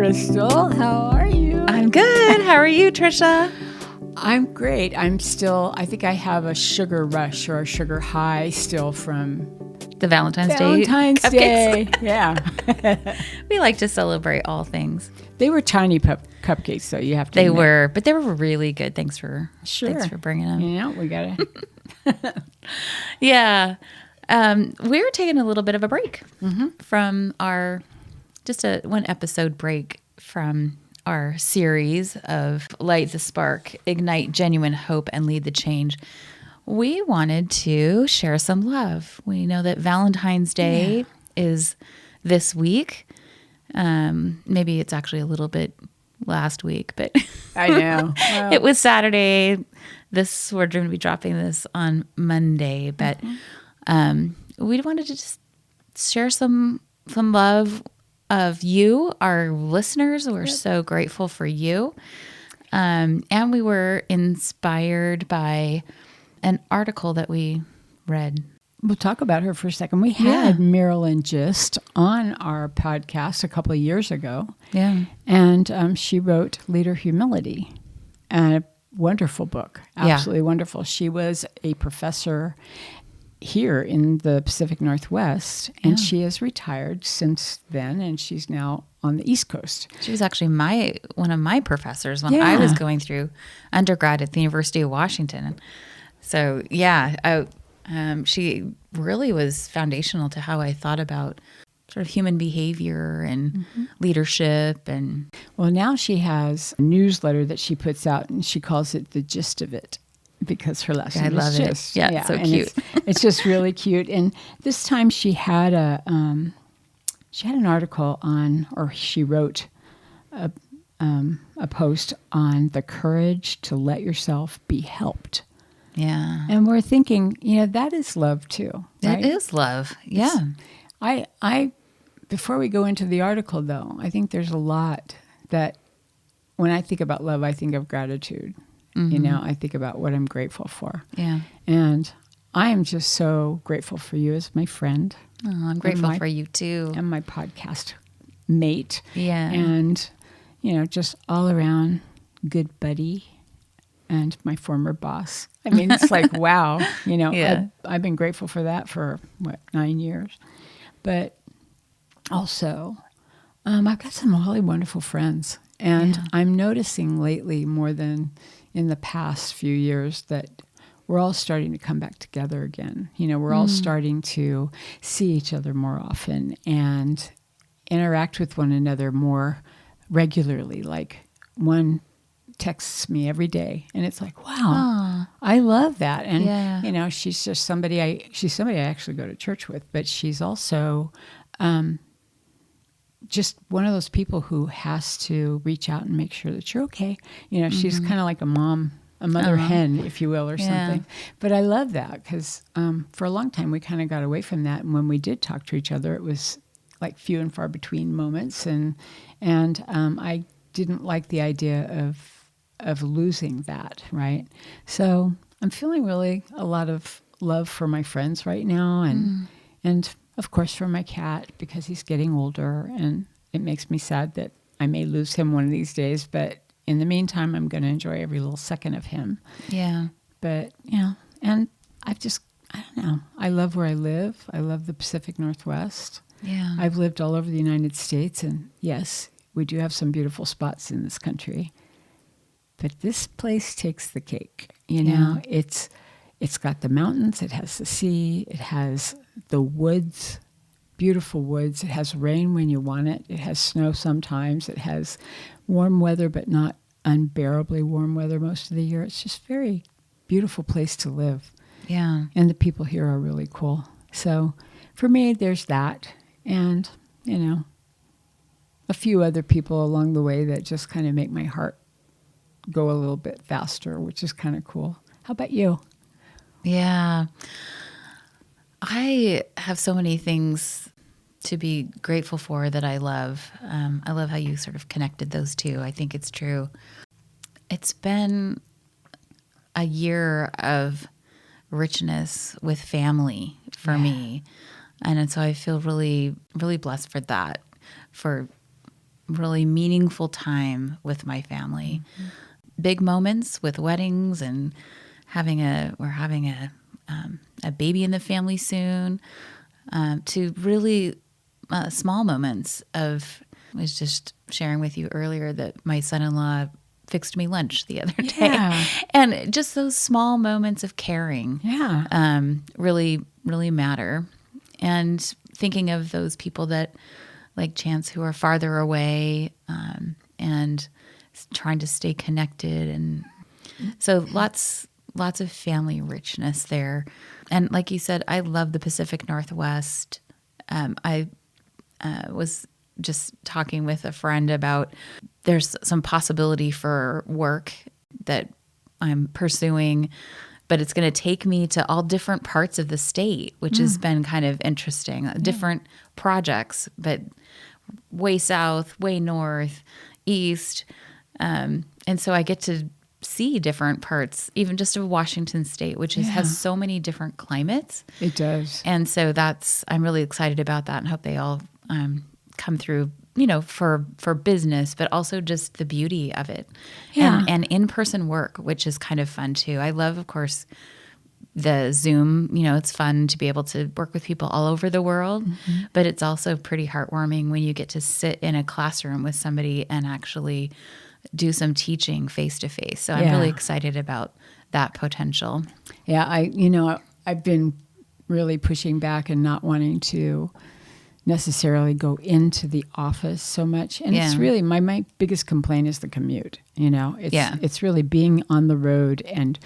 Crystal. How are you? I'm good. How are you, Trisha? I'm great. I think I have a sugar rush or a sugar high still from The Valentine's Day. Yeah. We like to celebrate all things. They were tiny cupcakes, though. You have to They admit. were, but they were really good. Thanks for bringing them. Yeah, we got to. Yeah. We're taking a little bit of a break from one episode break from our series of Light the Spark, Ignite Genuine Hope, and Lead the Change. We wanted to share some love. We know that Valentine's Day is this week. Maybe it's actually a little bit last week, but I know. Well, it was Saturday. We're going to be dropping this on Monday, but we wanted to just share some love of you, our listeners. We're so grateful for you. And we were inspired by an article that we read. We'll talk about her for a second. We had Marilyn Gist on our podcast a couple of years ago. Yeah. And she wrote Leader Humility, a wonderful book, absolutely wonderful. She was a professor here in the Pacific Northwest, and she has retired since then, and she's now on the East Coast. She was actually one of my professors when I was going through undergrad at the University of Washington. So, she really was foundational to how I thought about sort of human behavior and leadership. And well, now she has a newsletter that she puts out, and she calls it The Gist of It, because her last name is Gist. Yeah, it's so cute. It's just really cute. And this time she had an article on, or she wrote a post on the courage to let yourself be helped. Yeah. And we're thinking, that is love too. Right? It is love. Yeah. I before we go into the article, though, I think there's a lot that when I think about love, I think of gratitude. I think about what I'm grateful for. Yeah. And I am just so grateful for you as my friend. Oh, I'm grateful for you too. And my podcast mate. Yeah. And, just all around good buddy and my former boss. I mean, it's like, wow, I've been grateful for that for 9 years. But also, I've got some really wonderful friends. And I'm noticing lately more than in the past few years that we're all starting to come back together again. We're all starting to see each other more often and interact with one another more regularly. Like one texts me every day, and it's like, wow, I love that. And, she's just somebody I actually go to church with, but she's also just one of those people who has to reach out and make sure that you're okay. She's kind of like a mother hen, if you will, or something. But I love that because for a long time we kind of got away from that. And when we did talk to each other, it was like few and far between moments. And I didn't like the idea of losing that, right? So I'm feeling really a lot of love for my friends right now. And of course, for my cat, because he's getting older, and it makes me sad that I may lose him one of these days. But in the meantime, I'm going to enjoy every little second of him. Yeah. But, and I don't know. I love where I live. I love the Pacific Northwest. Yeah. I've lived all over the United States. And yes, we do have some beautiful spots in this country. But this place takes the cake. It's got the mountains. It has the sea. It has the woods, beautiful woods. It has rain when you want it. It has snow sometimes. It has warm weather, but not unbearably warm weather most of the year. It's just a very beautiful place to live. Yeah. And the people here are really cool. So for me, there's that. And, a few other people along the way that just kind of make my heart go a little bit faster, which is kind of cool. How about you? Yeah. I have so many things to be grateful for that I love. I love how you sort of connected those two. I think it's true. It's been a year of richness with family for me. And so I feel really, really blessed for that, for really meaningful time with my family. Big moments with weddings and we're having a baby in the family soon, to really small moments of, I was just sharing with you earlier that my son-in-law fixed me lunch the other day. Yeah. And just those small moments of caring really, really matter. And thinking of those people that, like Chance, who are farther away, and trying to stay connected. And so lots of family richness there. And like you said, I love the Pacific Northwest. I was just talking with a friend about there's some possibility for work that I'm pursuing, but it's going to take me to all different parts of the state, which has been kind of interesting. Different projects, but way south, way north, east. And so I get to see different parts, even just of Washington State, which has so many different climates. It does. And so I'm really excited about that and hope they all come through, for business, but also just the beauty of it. Yeah. And in-person work, which is kind of fun too. I love, of course, the Zoom, it's fun to be able to work with people all over the world, but it's also pretty heartwarming when you get to sit in a classroom with somebody and actually do some teaching face to face. So I'm really excited about that potential. Yeah, I've been really pushing back and not wanting to necessarily go into the office so much. And it's really my biggest complaint is the commute. It's really being on the road and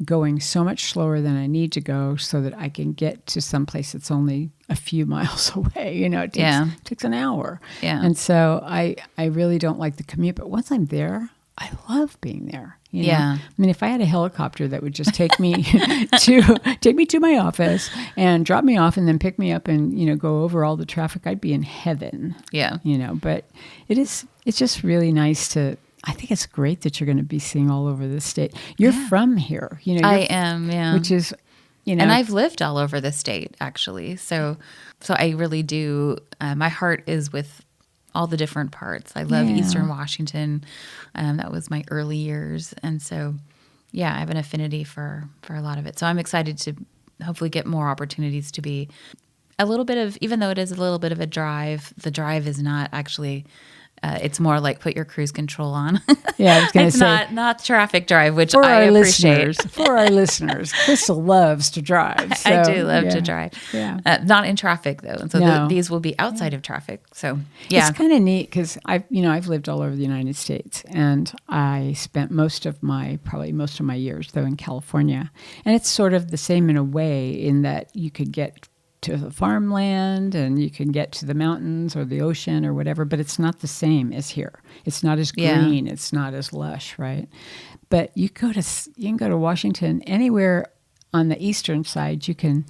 going so much slower than I need to go so that I can get to some place that's only a few miles away. It takes an hour. Yeah. And so I really don't like the commute, but once I'm there, I love being there. I mean, if I had a helicopter that would just take me to my office and drop me off and then pick me up and, go over all the traffic, I'd be in heaven. Yeah. But it's just really nice I think it's great that you're going to be seeing all over the state. You're from here. I am, yeah. Which is, And I've lived all over the state, actually. So I really do. My heart is with all the different parts. I love Eastern Washington. That was my early years. And so, I have an affinity for a lot of it. So I'm excited to hopefully get more opportunities to be a little bit of, even though it is a little bit of a drive, the drive is not actually, it's more like put your cruise control on. Yeah, I was going to say. It's not traffic drive, which I appreciate. For our listeners, Crystal loves to drive. So, I do love to drive. Yeah. Not in traffic, though. And so these will be outside of traffic. So, It's kind of neat because I've lived all over the United States, and I spent most of my years, though, in California. And it's sort of the same in a way in that you could get to the farmland and you can get to the mountains or the ocean or whatever, but it's not the same as here. It's not as green. It's not as lush, right? But you can go to Washington, anywhere on the eastern side, you can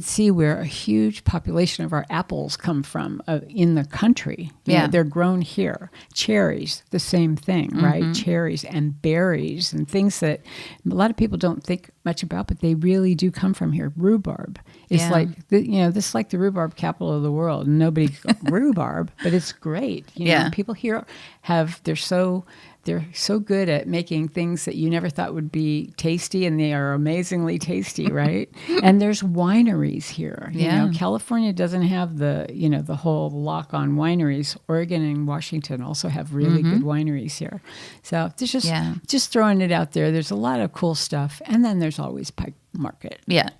see where a huge population of our apples come from in the country. They're grown here. Cherries, the same thing, right? Cherries and berries and things that a lot of people don't think much about, but they really do come from here. Rhubarb is this is like the rhubarb capital of the world. Nobody rhubarb, but it's great. People here they're so good at making things that you never thought would be tasty, and they are amazingly tasty, right? And there's wineries here. California doesn't have the whole lock on wineries. Oregon and Washington also have really good wineries here. So there's just throwing it out there. There's a lot of cool stuff, and then there's always Pike Market. Yeah.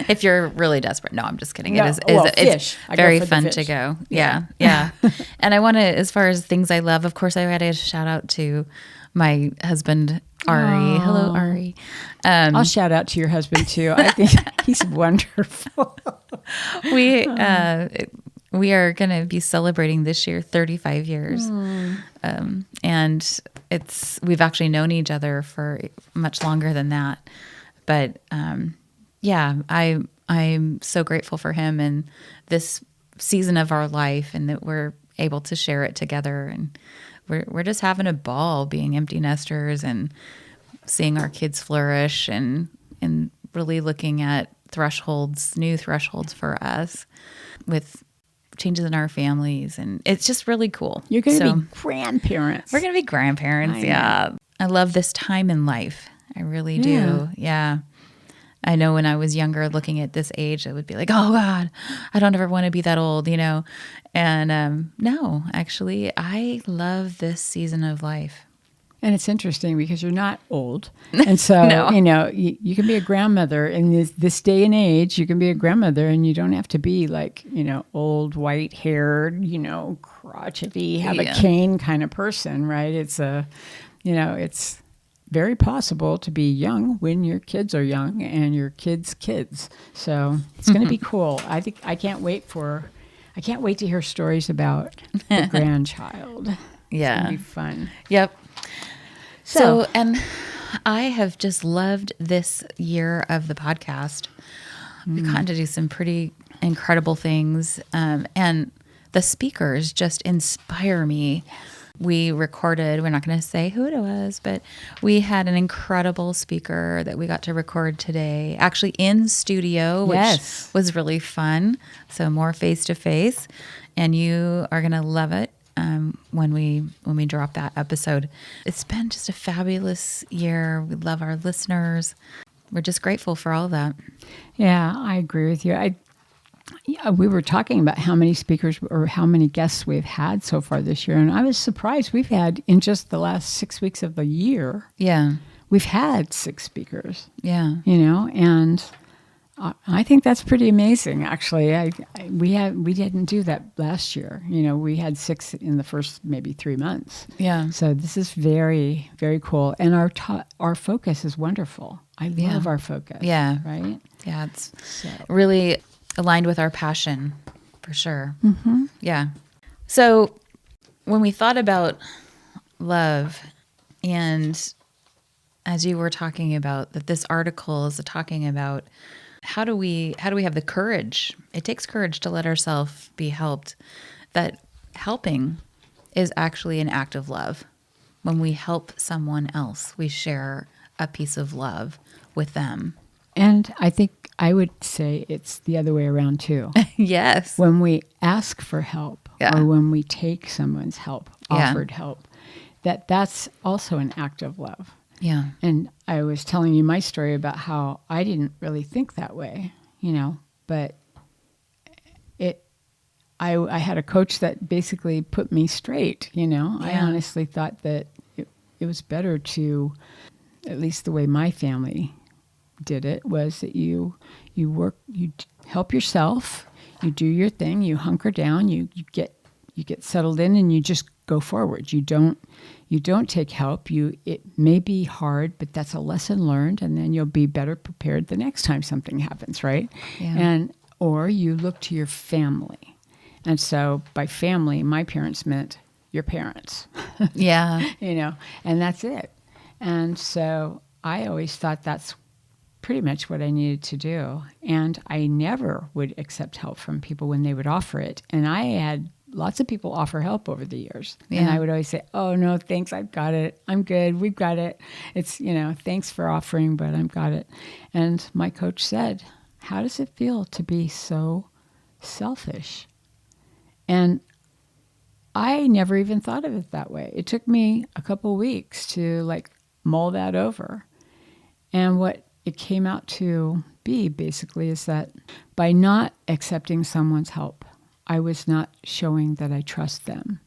If you're really desperate. No, I'm just kidding. No, it's very fun to go. Yeah. And I want to, as far as things I love, of course, I had a shout out to my husband, Ari. Oh. Hello, Ari. I'll shout out to your husband too. I think he's wonderful. We are going to be celebrating this year 35 years. And we've actually known each other for much longer than that. But I'm so grateful for him and this season of our life, and that we're able to share it together. And we're just having a ball being empty nesters and seeing our kids flourish and really looking at new thresholds for us with changes in our families, and it's just really cool. You're going to be grandparents. We're going to be grandparents. Yeah. I love this time in life. I really do. Yeah. I know when I was younger, looking at this age, I would be like, oh God, I don't ever want to be that old, And no, actually, I love this season of life. And it's interesting because you're not old. And so, you can be a grandmother in this day and age. You can be a grandmother and you don't have to be like, old, white-haired, crotchety, have a cane kind of person, right? It's it's very possible to be young when your kids are young and your kids' kids. So it's going to be cool. I can't wait to hear stories about the grandchild. Yeah. It's going to be fun. Yep. So, and I have just loved this year of the podcast. We've gotten to do some pretty incredible things. And the speakers just inspire me. We recorded, we're not going to say who it was, but we had an incredible speaker that we got to record today, actually in studio, which was really fun. So more face-to-face. And you are going to love it. When we drop that episode. It's been just a fabulous year. We love our listeners. We're just grateful for all of that. Yeah, I agree with you. We were talking about how many speakers or how many guests we've had so far this year, and I was surprised we've had in just the last 6 weeks of the year. Yeah, we've had 6 speakers. Yeah, and I think that's pretty amazing, actually. We didn't do that last year. We had 6 in the first maybe 3 months. Yeah. So this is very, very cool, and our focus is wonderful. I love our focus. Yeah. Right. Yeah, it's really aligned with our passion, for sure. Mm-hmm. Yeah. So when we thought about love, and as you were talking about that, this article is talking about. How do we have the courage? It takes courage to let ourselves be helped. That helping is actually an act of love. When we help someone else, we share a piece of love with them. And I think I would say it's the other way around too. Yes. When we ask for help or when we take someone's help, offered help, that's also an act of love. Yeah. And I was telling you my story about how I didn't really think that way, but I had a coach that basically put me straight, I honestly thought that it was better to, at least the way my family did it, was that you work, you help yourself, you do your thing, you hunker down, you get settled in, and you just go forward. You don't take help. It may be hard, but that's a lesson learned, and then you'll be better prepared the next time something happens, right? Yeah. Or you look to your family. And so by family, my parents meant your parents. Yeah. And that's it. And so I always thought that's pretty much what I needed to do. And I never would accept help from people when they would offer it. And I had lots of people offer help over the years. Yeah. And I would always say, oh, no, thanks. I've got it. I'm good. We've got it. It's, thanks for offering, but I've got it. And my coach said, how does it feel to be so selfish? And I never even thought of it that way. It took me a couple weeks to mull that over. And what it came out to be basically is that by not accepting someone's help, I was not showing that I trust them,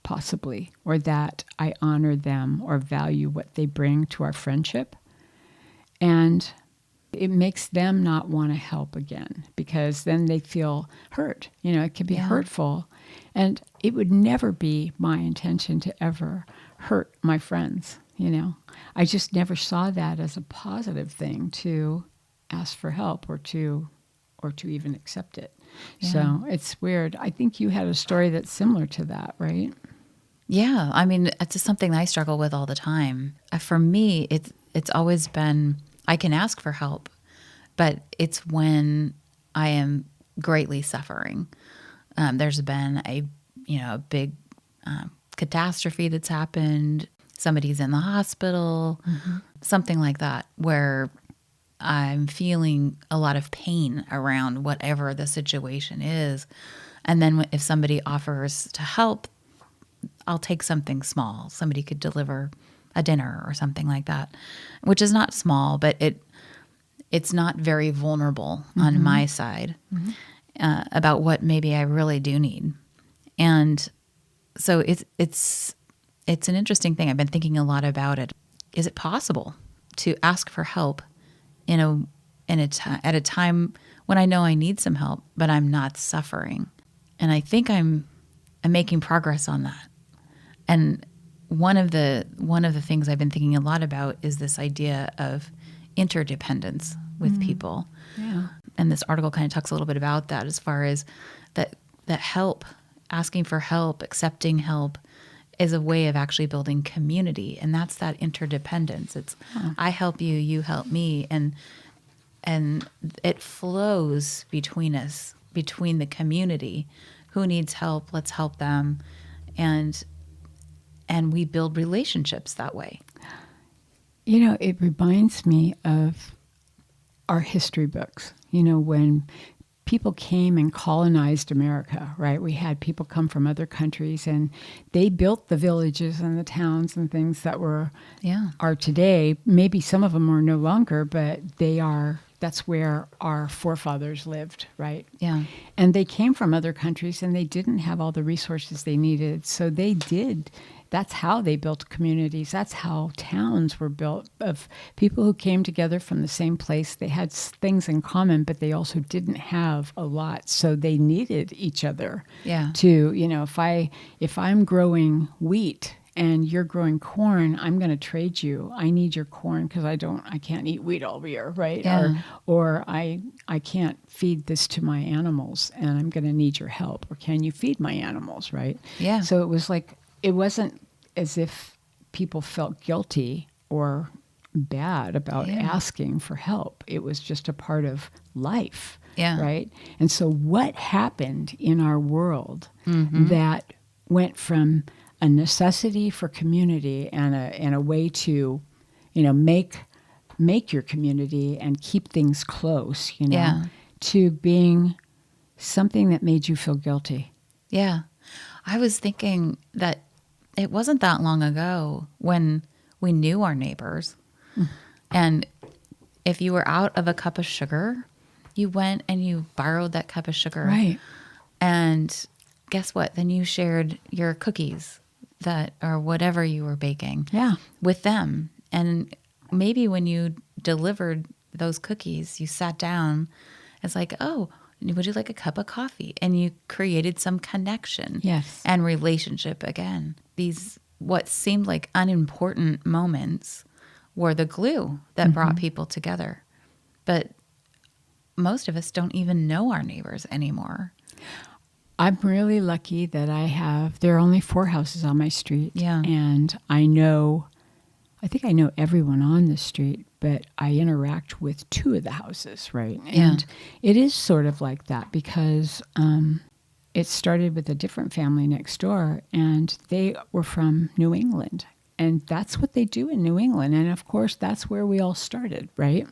possibly, or that I honor them or value what they bring to our friendship. And it makes them not want to help again, because then they feel hurt. It can be hurtful. And it would never be my intention to ever hurt my friends. I just never saw that as a positive thing to ask for help or to even accept it. Yeah. So it's weird. I think you had a story that's similar to that, right? Yeah. I mean, it's just something I struggle with all the time. For me, it's always been, I can ask for help, but it's when I am greatly suffering. There's been a big catastrophe that's happened. Somebody's in the hospital, something like that, where I'm feeling a lot of pain around whatever the situation is. And then if somebody offers to help, I'll take something small. Somebody could deliver a dinner or something like that, which is not small, but it's not very vulnerable on my side about what maybe I really do need. And so it's an interesting thing. I've been thinking a lot about it. Is it possible to ask for help at a time when I know I need some help, but I'm not suffering? And I think I'm making progress on that. And one of the things I've been thinking a lot about is this idea of interdependence with people. Yeah. And this article kind of talks a little bit about that, as far as that help, asking for help, accepting help, is a way of actually building community. And that's that interdependence. It's I help you, you help me, and it flows between us, between the community. Who needs help? Let's help them. And we build relationships that way. You know, it reminds me of our history books. You know, when people came and colonized America, right? We had people come from other countries, and they built the villages and the towns and things that are today. Maybe some of them are no longer, but that's where our forefathers lived, right? Yeah. And they came from other countries, and they didn't have all the resources they needed. So that's how they built communities. That's how towns were built, of people who came together from the same place. They had things in common, but they also didn't have a lot. So they needed each other. Yeah. To, you know, if I'm growing wheat and you're growing corn, I'm going to trade you. I need your corn because I can't eat wheat all year, right? Yeah. Or I can't feed this to my animals, and I'm going to need your help. Or can you feed my animals, right? Yeah. So it was like, it wasn't as if people felt guilty or bad about asking for help. It was just a part of life, right? And so what happened in our world that went from a necessity for community and a way to, you know, make your community and keep things close, you know, to being something that made you feel guilty. Yeah. I was thinking that it wasn't that long ago when we knew our neighbors. And if you were out of a cup of sugar, you went and you borrowed that cup of sugar. Right. And guess what? Then you shared your cookies or whatever you were baking with them. And maybe when you delivered those cookies, you sat down. It's like, oh, would you like a cup of coffee? And you created some connection and relationship again. These, what seemed like unimportant moments, were the glue that brought people together. But most of us don't even know our neighbors anymore. I'm really lucky that there are only 4 houses on my street. Yeah. And I think I know everyone on the street, but I interact with 2 of the houses, right? And it is sort of like that because it started with a different family next door, and they were from New England. And that's what they do in New England. And of course, that's where we all started, right?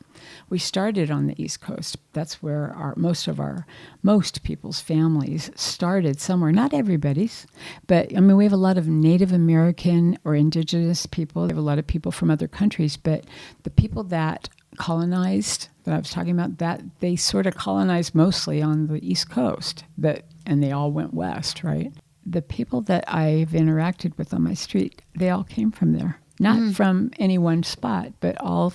We started on the East Coast. That's where most people's families started somewhere. Not everybody's, but I mean, we have a lot of Native American or indigenous people. We have a lot of people from other countries, but the people that colonized, that I was talking about, that they sort of colonized mostly on the East Coast, and they all went west, right? The people that I've interacted with on my street, they all came from there. Not from any one spot, but all.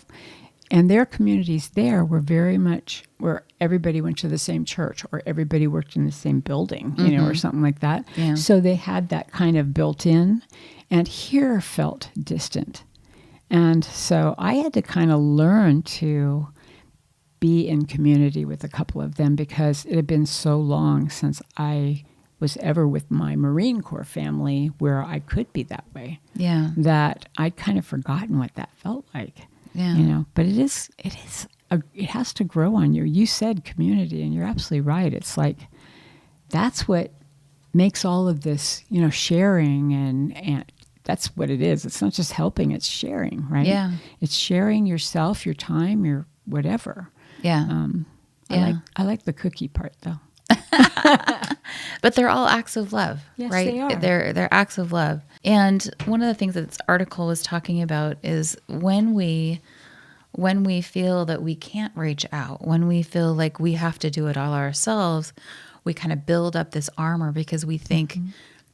And their communities there were very much where everybody went to the same church or everybody worked in the same building, you know, or something like that. Yeah. So they had that kind of built in. And here felt distant. And so I had to kind of learn to be in community with a couple of them because it had been so long since I was ever with my Marine Corps family where I could be that way. Yeah. That I'd kind of forgotten what that felt like. Yeah. You know, but it has to grow on you. You said community, and you're absolutely right. It's like, that's what makes all of this, you know, sharing and that's what it is. It's not just helping, it's sharing, right? Yeah. It's sharing yourself, your time, your whatever. Yeah. I like the cookie part though. But they're all acts of love, Yes, right? they are. They're acts of love. And one of the things that this article was talking about is when we feel that we can't reach out, when we feel like we have to do it all ourselves, we kind of build up this armor because we think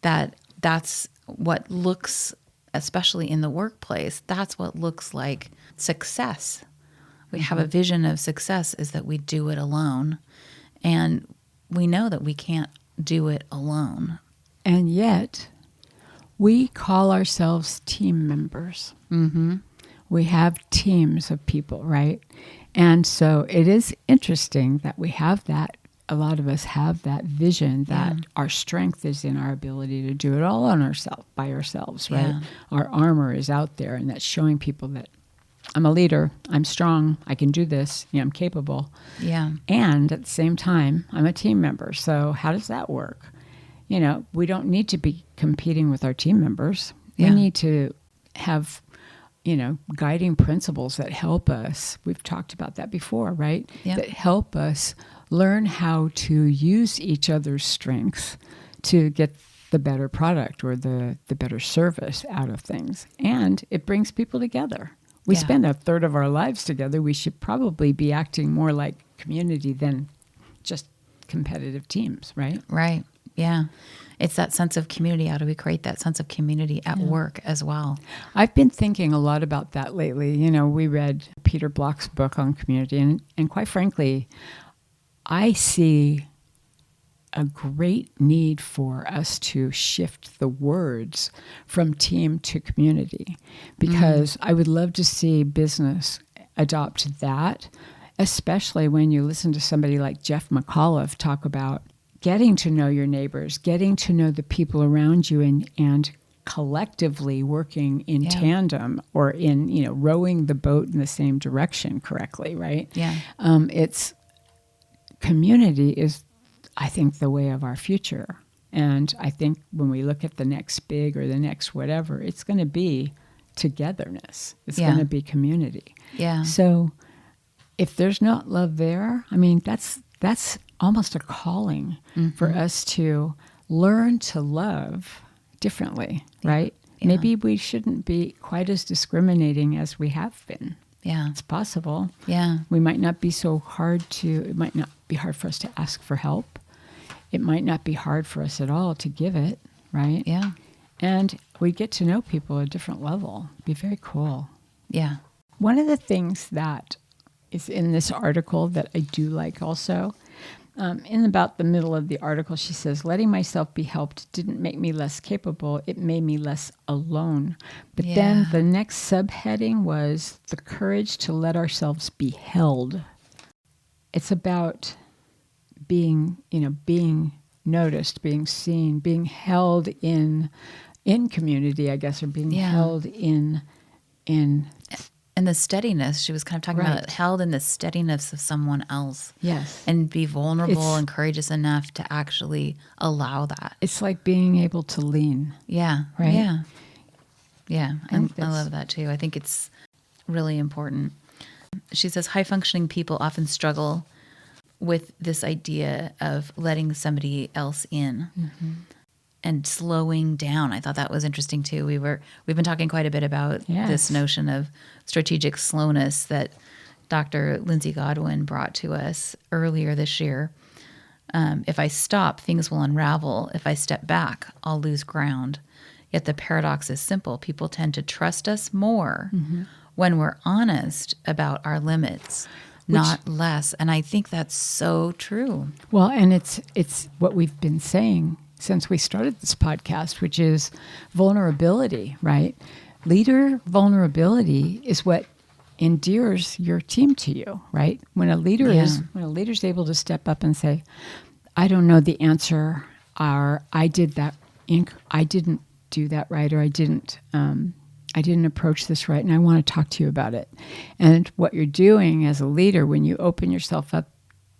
that that's what looks, especially in the workplace, that's what looks like success. We have a vision of success is that we do it alone. And we know that we can't do it alone. And yet, we call ourselves team members. Mm-hmm. We have teams of people, right? And so it is interesting that we have that. A lot of us have that vision that our strength is in our ability to do it all by ourselves, right? Yeah. Our armor is out there, and that's showing people that I'm a leader, I'm strong, I can do this, I'm capable. Yeah. And at the same time, I'm a team member. So how does that work? We don't need to be competing with our team members. Yeah. We need to have, guiding principles that help us. We've talked about that before, right? Yeah. That help us learn how to use each other's strengths to get the better product or the better service out of things. And it brings people together. We spend a third of our lives together. We should probably be acting more like community than just competitive teams, right? Right. Yeah. It's that sense of community. How do we create that sense of community at work as well? I've been thinking a lot about that lately. We read Peter Block's book on community, and quite frankly, I see a great need for us to shift the words from team to community, because I would love to see business adopt that, especially when you listen to somebody like Jeff McAuliffe talk about getting to know your neighbors, getting to know the people around you, and collectively working in tandem or in, rowing the boat in the same direction correctly, right? Yeah. It's community is, I think, the way of our future. And I think when we look at the next big or the next whatever, it's going to be togetherness. It's going to be community. Yeah. So if there's not love there, that's almost a calling for us to learn to love differently, right? Yeah. Maybe we shouldn't be quite as discriminating as we have been. Yeah. It's possible. Yeah. We might not be it might not be hard for us to ask for help. It might not be hard for us at all to give it, right? Yeah. And we get to know people at a different level. It'd be very cool. Yeah. One of the things that is in this article that I do like also, in about the middle of the article, she says, letting myself be helped didn't make me less capable. It made me less alone. But then the next subheading was the courage to let ourselves be held. It's about being noticed, being seen, being held in community, I guess, or being held in And the steadiness, she was kind of talking about it, held in the steadiness of someone else. Yes. And be vulnerable and courageous enough to actually allow that. It's like being able to lean. Yeah. Right? Yeah. Yeah. I that's- love that too. I think it's really important. She says high functioning people often struggle with this idea of letting somebody else in. And slowing down. I thought that was interesting too. We've been talking quite a bit about this notion of strategic slowness that Dr. Lindsay Godwin brought to us earlier this year. If I stop, things will unravel. If I step back, I'll lose ground. Yet the paradox is simple. People tend to trust us more when we're honest about our limits, not less. And I think that's so true. Well, and it's what we've been saying since we started this podcast, which is vulnerability, right? Leader vulnerability is what endears your team to you, right? When a leader is able to step up and say, I don't know the answer, or I didn't do that right, or I didn't approach this right, and I want to talk to you about it. And what you're doing as a leader, when you open yourself up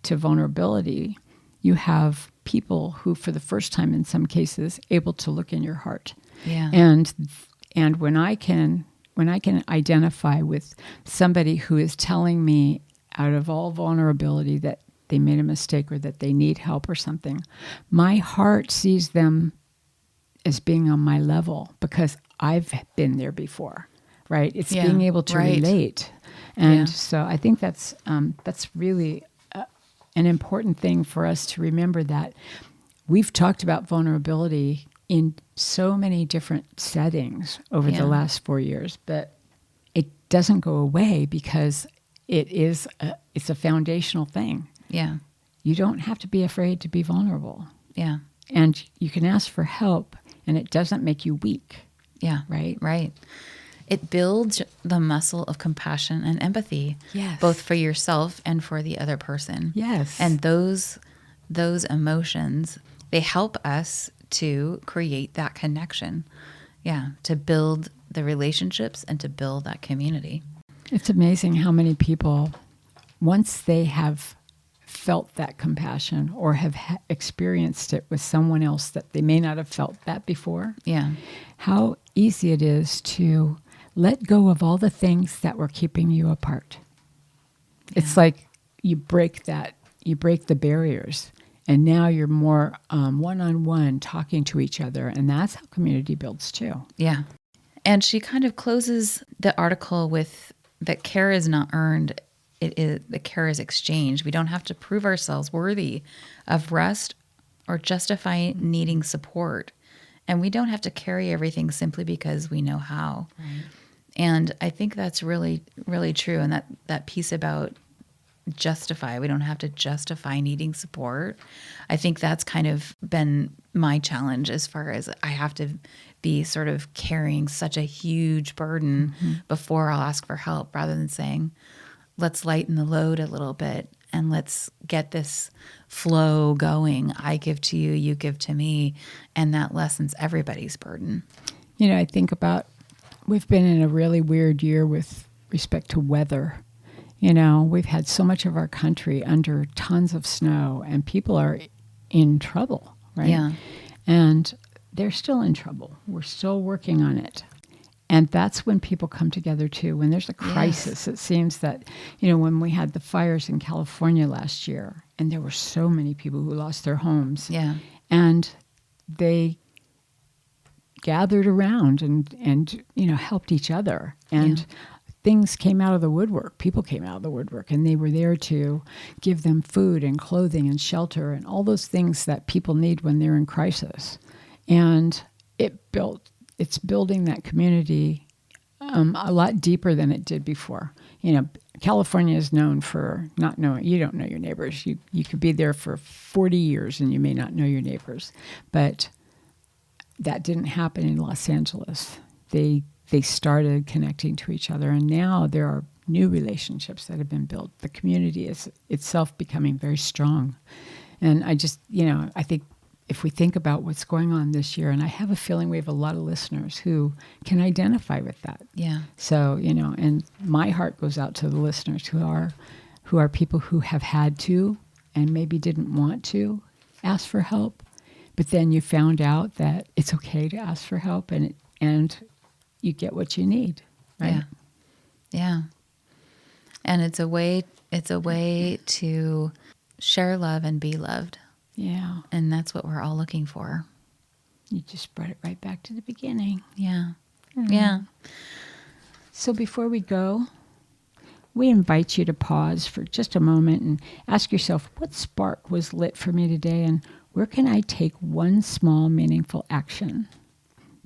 to vulnerability, you have people who, for the first time in some cases, able to look in your heart. Yeah. And when I can identify with somebody who is telling me out of all vulnerability that they made a mistake or that they need help or something, my heart sees them as being on my level because I've been there before, right? It's being able to relate. And so I think that's really an important thing for us to remember, that we've talked about vulnerability in so many different settings over the last 4 years, but it doesn't go away because it's a foundational thing. Yeah. You don't have to be afraid to be vulnerable. Yeah. And you can ask for help, and it doesn't make you weak. Yeah. Right? Right. It builds the muscle of compassion and empathy, both for yourself and for the other person. Yes. And those emotions, they help us to create that connection. Yeah. To build the relationships and to build that community. It's amazing how many people, once they have felt that compassion or have experienced it with someone else that they may not have felt that before, how easy it is to let go of all the things that were keeping you apart. It's like you break the barriers, and now you're more one-on-one talking to each other, and that's how community builds too. Yeah. And she kind of closes the article with that care is not earned, the care is exchanged. We don't have to prove ourselves worthy of rest or justify needing support. And we don't have to carry everything simply because we know how. Right. And I think that's really, really true. And that piece about justify, we don't have to justify needing support. I think that's kind of been my challenge, as far as I have to be sort of carrying such a huge burden before I'll ask for help, rather than saying, let's lighten the load a little bit and let's get this flow going. I give to you, you give to me, and that lessens everybody's burden. You know, I think about, we've been in a really weird year with respect to weather. You know, we've had so much of our country under tons of snow, and people are in trouble, right? Yeah. And they're still in trouble. We're still working on it. And that's when people come together too. When there's a crisis, it seems that, you know, when we had the fires in California last year, and there were so many people who lost their homes. Yeah. And they gathered around and you know, helped each other. And things came out of the woodwork. People came out of the woodwork, and they were there to give them food and clothing and shelter and all those things that people need when they're in crisis. And it's building that community a lot deeper than it did before. You know, California is known for not knowing, you don't know your neighbors. You could be there for 40 years and you may not know your neighbors. But that didn't happen in Los Angeles. They started connecting to each other, and now there are new relationships that have been built. The community is itself becoming very strong. And I just, you know, I think if we think about what's going on this year, and I have a feeling we have a lot of listeners who can identify with that. Yeah. So, you know, and my heart goes out to the listeners who are people who have had to and maybe didn't want to ask for help, but then you found out that it's okay to ask for help, and you get what you need, right? Yeah. Yeah. And it's a way to share love and be loved. Yeah. And that's what we're all looking for. You just brought it right back to the beginning. Yeah. Mm-hmm. Yeah. So before we go, we invite you to pause for just a moment and ask yourself, what spark was lit for me today, and where can I take one small, meaningful action?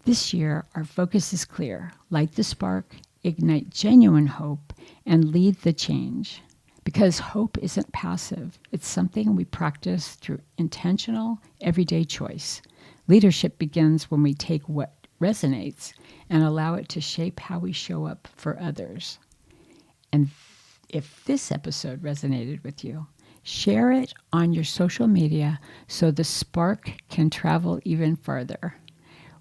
This year, our focus is clear. Light the spark, ignite genuine hope, and lead the change. Because hope isn't passive. It's something we practice through intentional, everyday choice. Leadership begins when we take what resonates and allow it to shape how we show up for others. And if this episode resonated with you, share it on your social media so the spark can travel even farther.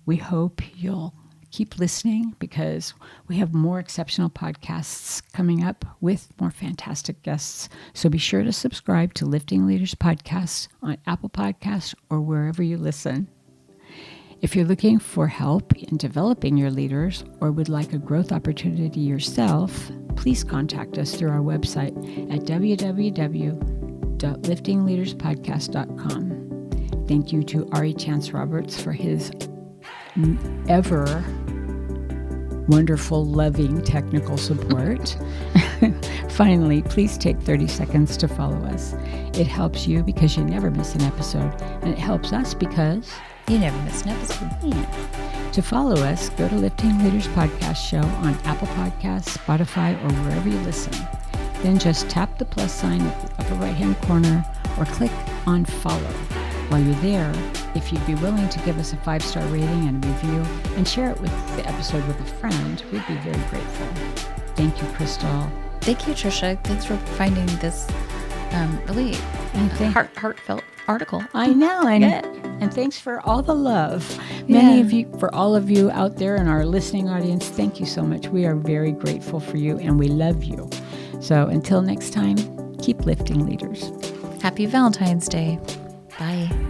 We hope you'll keep listening, because we have more exceptional podcasts coming up with more fantastic guests. So be sure to subscribe to Lifting Leaders Podcasts on Apple Podcasts or wherever you listen. If you're looking for help in developing your leaders or would like a growth opportunity yourself, please contact us through our website at www.post-valentine.com. www.liftingleaderspodcast.com. Thank you to Ari Chance Roberts for his ever wonderful, loving technical support. Finally, please take 30 seconds to follow us. It helps you because you never miss an episode, and it helps us because you never miss an episode. Yeah. To follow us, go to Lifting Leaders Podcast Show on Apple Podcasts, Spotify, or wherever you listen. Then just tap the plus sign at the upper right-hand corner or click on follow. While you're there, if you'd be willing to give us a 5-star rating and review and share it with the episode with a friend, we'd be very grateful. Thank you, Crystal. Thank you, Trisha. Thanks for finding this really heartfelt article. I know. And thanks for all the love. For all of you out there in our listening audience, thank you so much. We are very grateful for you and we love you. So until next time, keep lifting leaders. Happy Valentine's Day. Bye.